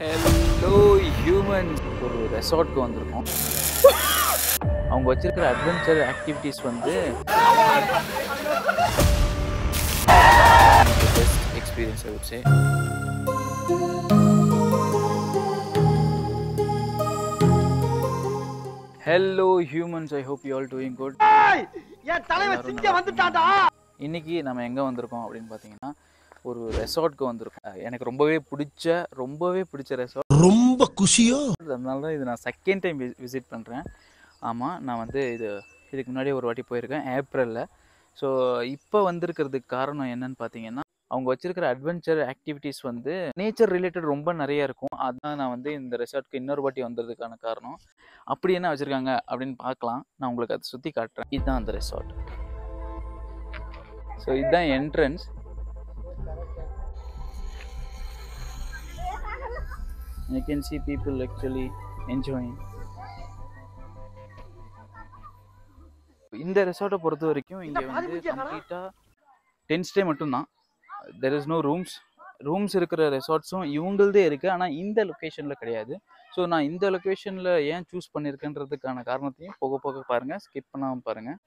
Hello humans, ஒரு ரெசார்ட்க்கு வந்திருக்கோம். அவங்க வச்சிருக்கிற அட்வென்ச்சர் ஆக்டிவிட்டீஸ் வந்து best experience I would say. Hello humans, I hope you all doing good. என் தலைவன் சிங்க வந்துட்டான்டா. இன்னைக்கு நம்ம எங்கே வந்திருக்கோம் அப்படின்னு பார்த்தீங்கன்னா, ஒரு ரெசார்ட்க்கு வந்திருக்கோம். எனக்கு ரொம்பவே பிடிச்ச ரெசார்ட். ரொம்ப குஷியோ, அதனால தான் இது நான் செகண்ட் டைம் விசிட் பண்ணுறேன். ஆமாம், நான் வந்து இதுக்கு முன்னாடியே ஒரு வாட்டி போயிருக்கேன் ஏப்ரலில். ஸோ இப்போ வந்திருக்கிறதுக்கு காரணம் என்னன்னு பார்த்தீங்கன்னா, அவங்க வச்சிருக்கிற அட்வென்ச்சர் ஆக்டிவிட்டீஸ் வந்து நேச்சர் ரிலேட்டட் ரொம்ப நிறைய இருக்கும். அதான் நான் வந்து இந்த ரெசார்ட்க்கு இன்னொரு வாட்டி வந்ததுக்கான காரணம். அப்படி என்ன வச்சுருக்காங்க அப்படின்னு பார்க்கலாம். நான் உங்களுக்கு அதை சுற்றி காட்டுறேன். இதுதான் அந்த ரெசார்ட். ஸோ இதுதான் entrance. You can see people actually enjoying. இந்த ரெசார்ட்டை பொறுத்த வரைக்கும் இங்கே வந்து கம்ப்ளீட்டாக 10 ஸ்டே மட்டும்தான். தெர் இஸ் நோ ரூம்ஸ் இருக்கிற ரெசார்ட்ஸும் இவங்களதே இருக்குது, ஆனால் இந்த லொக்கேஷனில் கிடையாது. ஸோ நான் இந்த லொக்கேஷனில் ஏன் சூஸ் பண்ணியிருக்கேன்றதுக்கான காரணத்தையும் போக போக பாருங்கள், ஸ்கிப் பண்ணாமல் பாருங்கள்.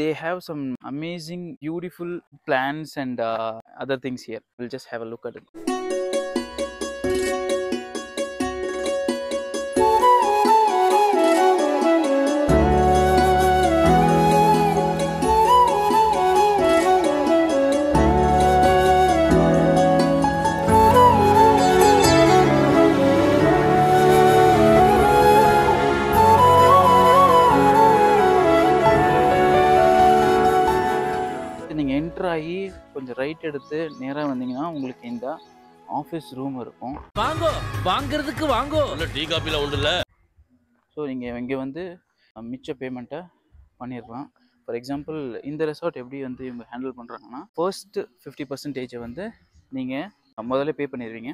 They have some amazing beautiful plans and other things here. Will just have a look at it. நீங்கள் என்ட்ரு ஆகி கொஞ்சம் ரைட் எடுத்து நேராக வந்தீங்கன்னா உங்களுக்கு இந்த ஆஃபீஸ் ரூம் இருக்கும். வாங்குறதுக்கு வாங்கோ, டீ காப்பிலாம் உண்டு இல்லை. ஸோ நீங்கள் இங்கே வந்து மிச்ச பேமெண்ட்டை பண்ணிடலாம். ஃபார் எக்ஸாம்பிள் இந்த ரெசார்ட் எப்படி வந்து இவங்க ஹேண்டில் பண்ணுறாங்கன்னா, ஃபர்ஸ்ட்டு 50% வந்து நீங்கள் முதல்ல பே பண்ணிடுவீங்க.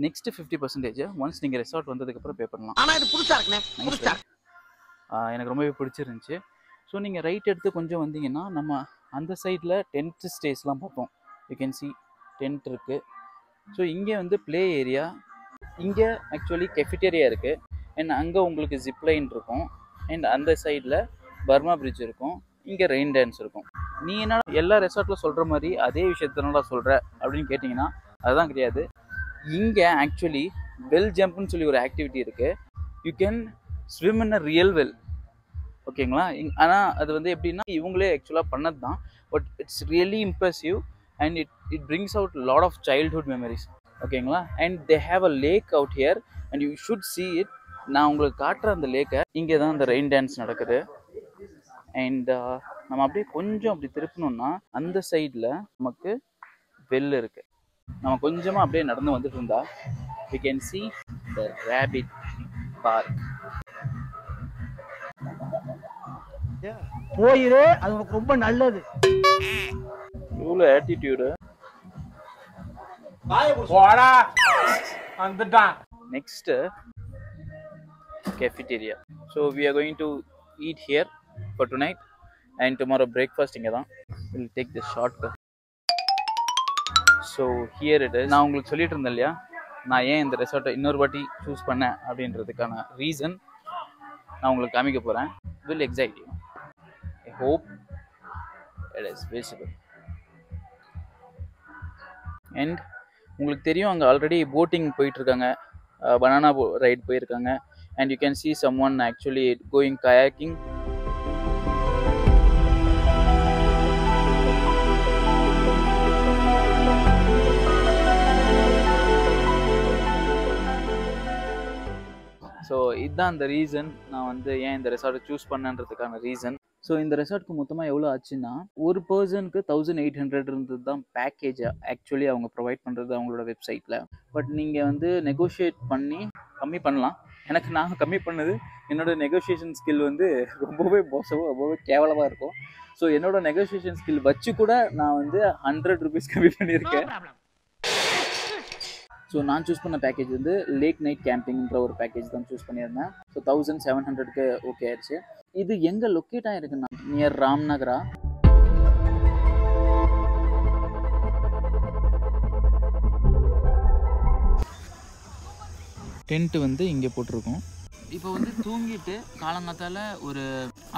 நெக்ஸ்ட்டு 50% ஒன்ஸ் நீங்கள் ரெசார்ட் வந்ததுக்கப்புறம் பே பண்ணலாம். ஆனா இது புதுசா இருக்குண்ணே. எனக்கு ரொம்பவே பிடிச்சிருந்துச்சு. ஸோ நீங்கள் ரைட் எடுத்து கொஞ்சம் வந்தீங்கன்னா நம்ம அந்த சைடில் டென்ட் ஸ்டேஸ்லாம் பார்ப்போம். யூ கேன் சி டென்ட் இருக்குது. ஸோ இங்கே வந்து ப்ளே ஏரியா, இங்கே ஆக்சுவலி கெஃபிட்டேரியா இருக்குது. அண்ட் அங்கே உங்களுக்கு ஜிப்லைன் இருக்கும். அண்ட் அந்த சைடில் பர்மா பிரிட்ஜ் இருக்கும். இங்கே ரெயின் டான்ஸ் இருக்கும். நீ என்ன எல்லா ரெசார்ட்டில் சொல்கிற மாதிரி அதே விஷயத்தினால சொல்கிற அப்படின்னு கேட்டிங்கன்னா அதுதான் கிடையாது. இங்கே ஆக்சுவலி வெல் ஜம்ப்னு சொல்லி ஒரு ஆக்டிவிட்டி இருக்குது. You can swim in a real well. ஓகேங்களா? ஆனால் அது வந்து எப்படின்னா இவங்களே ஆக்சுவலாக பண்ணது தான். But it's really impressive and it brings out lot of childhood memories. ஓகேங்களா? And they have a lake out here and you should see it. நான் உங்களுக்கு காட்டுற அந்த லேக்கை, இங்கே தான் அந்த ரெயின் டான்ஸ் நடக்குது. அண்ட் நம்ம அப்படியே கொஞ்சம் அப்படி திருப்பணும்னா அந்த சைடில் நமக்கு வெல் இருக்குது. நம்ம கொஞ்சமாக அப்படியே நடந்து வந்துட்டு இருந்தா we can see the rabbit park. போயிரு, அது உனக்கு ரொம்ப நல்லது. இவ்வளோ ஆட்டிடியூடு. போடா வந்துட்டான். Next, cafeteria. So we are going to eat here for tonight and tomorrow breakfast inga dhaan. We'll take this shortcut. So here it is. நான் உங்களுக்கு சொல்லிட்டு இருந்தேன் இல்லையா, நான் ஏன் இந்த ரெசார்ட்டை இன்னொரு வாட்டி சூஸ் பண்ணேன் அப்படின்றதுக்கான ரீசன் நான் உங்களுக்கு காமிக்க போகிறேன். Will excite you. I hope it is visible. And உங்களுக்கு தெரியும் அங்கே ஆல்ரெடி போட்டிங் போயிட்டுருக்காங்க, பனானா ரைட் போயிருக்காங்க. And you can see someone actually going kayaking. So இதுதான் அந்த ரீசன் நான் வந்து ஏன் இந்த ரெசார்ட்டை சூஸ் பண்ணன்றதுக்கான ரீசன். ஸோ இந்த ரெசார்ட்க்கு மொத்தமாக எவ்வளோ ஆச்சுன்னா, ஒரு பர்சனுக்கு 1800 இருந்தது தான் பேக்கேஜ் ஆக்சுவலி அவங்க ப்ரொவைட் பண்ணுறது அவங்களோட வெப்சைட்டில். பட் நீங்கள் வந்து நெகோஷியேட் பண்ணி கம்மி பண்ணலாம். நான் கம்மி பண்ணது என்னோட நெகோஷியேஷன் ஸ்கில் வந்து ரொம்பவே மோசமாக, ரொம்பவே கேவலமாக இருக்கும். ஸோ என்னோட நெகோஷியேஷன் ஸ்கில் வச்சு கூட நான் வந்து 100 rupees கம்மி பண்ணியிருக்கேன். ஸோ நான் சூஸ் பண்ண பேக்கேஜ் வந்து லேக் நைட் கேம்பிங்ன்ற ஒரு பேக்கேஜ் தான் சூஸ் பண்ணியிருந்தேன். ஸோ 1700க்கு ஓகே ஆயிடுச்சு. இது எங்கே லொக்கேட் ஆகிருக்குன்னா நியர் ராம்நகரா. டென்ட்டு வந்து இங்கே போட்டிருக்கோம். இப்போ வந்து தூங்கிட்டு காலங்காத்தால ஒரு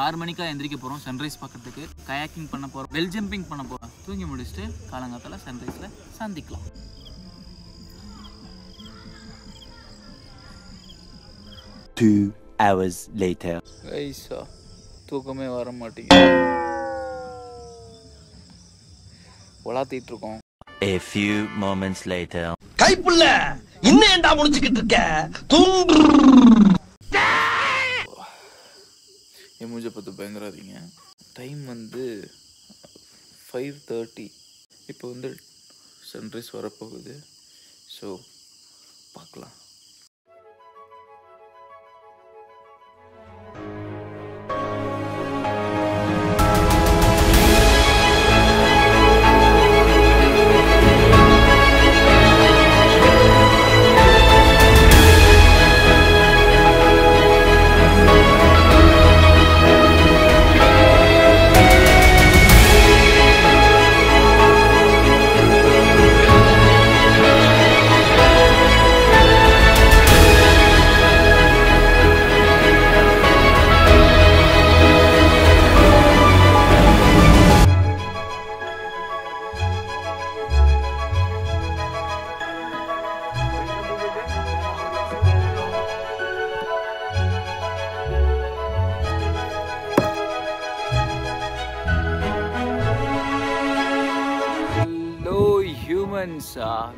6 மணிக்கா எந்திரிக்க போகிறோம் சன்ரைஸ் பார்க்குறதுக்கு. கயாக்கிங் பண்ண போகிறோம், வெல் ஜம்பிங் பண்ண போகிறோம். தூங்கி முடிச்சுட்டு காலங்காத்தால சன்ரைஸில் சந்திக்கலாம். 2 hours later. ஐசா தூக்கமே வர மாட்டேங்குது, உலாத்திட்டு இருக்கோம். A few moments later. Kaipulla இன்னும் ஏன்டா முடிச்சுக்கிட்டு இருக்க? தூங்கு. என் மூஞ்ச பார்த்து பயங்கராதீங்க. டைம் வந்து 5:30. இப்போ வந்து சன்ரைஸ் வரப்போகுது. ஸோ பார்க்கலாம்.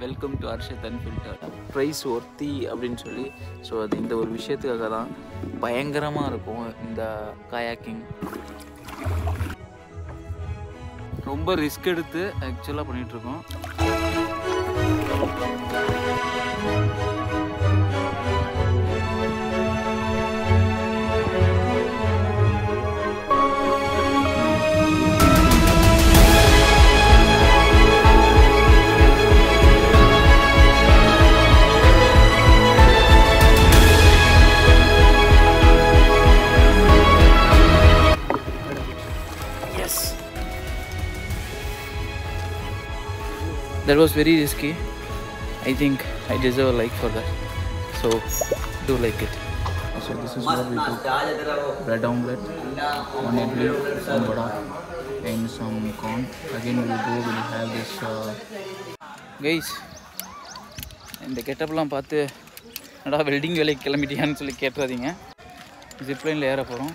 Welcome to Arshad unfiltered. Price worthy அப்படின்னு சொல்லி, ஸோ அது இந்த ஒரு விஷயத்துக்காக தான். பயங்கரமாக இருக்கும் இந்த கயாக்கிங். ரொம்ப ரிஸ்க் எடுத்து ஆக்சுவலாக பண்ணிகிட்ருக்கோம். That was very risky. I think I deserve a like for that. So do like it. So this is what we do. Bread omelette, one idli, some vada, and some corn. Again we'll have this. Guys, இந்த கெட்டப்லாம் பார்த்து என்னடா welding வேலைக்கு கிளம்பிட்டியான்னு சொல்லி கேட்டுறாதீங்க. ஜிப்லைனில் ஏற போகிறோம்.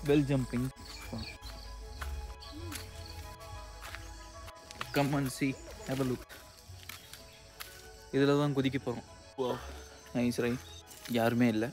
Well jumping. Come and see, have a look. இதில் தான் குதிக்க போகிறோம். Wow, nice right? யாருமே இல்லை.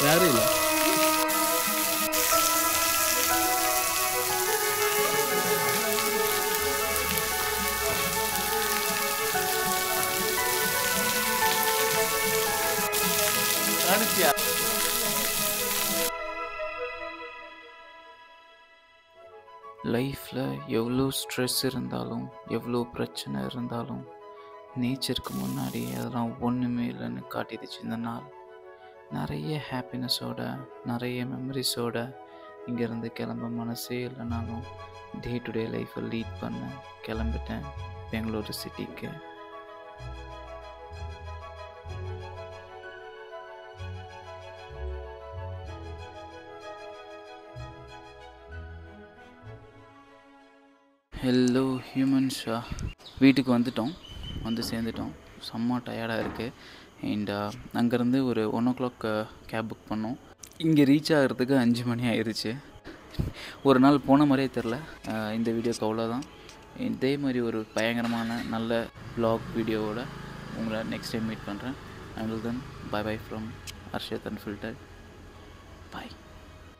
யாரும் இல்லை. லைஃப்பில் எவ்வளோ ஸ்ட்ரெஸ் இருந்தாலும் எவ்வளோ பிரச்சனை இருந்தாலும் நேச்சருக்கு முன்னாடி அதெல்லாம் ஒன்றுமே இல்லைன்னு காட்டிடுச்சு இந்த நாள். நிறைய ஹாப்பினஸோட, நிறைய மெமரிஸோட இங்கேருந்து கிளம்ப மனசே இல்லைனாலும் டே டு டே லைஃப்பை லீட் பண்ண கிளம்பிட்டேன் பெங்களூரு சிட்டிக்கு. ஹலோ ஹியூமன்ஸா, வீட்டுக்கு வந்து சேர்ந்துட்டோம். செம்ம டயர்டாக இருக்குது. அண்ட் அங்கேருந்து ஒரு 1 o'clock கேப் புக் பண்ணோம். இங்கே ரீச் ஆகிறதுக்கு 5 மணி ஆயிடுச்சு. ஒரு நாள் போன மாதிரியே தெரில. இந்த வீடியோக்கு அவ்வளோதான். இதே மாதிரி ஒரு பயங்கரமான நல்ல vlog வீடியோவோட உங்களை நெக்ஸ்ட் டைம் மீட் பண்ணுறேன். Until then, bye bye from Arshad Unfiltered. Bye.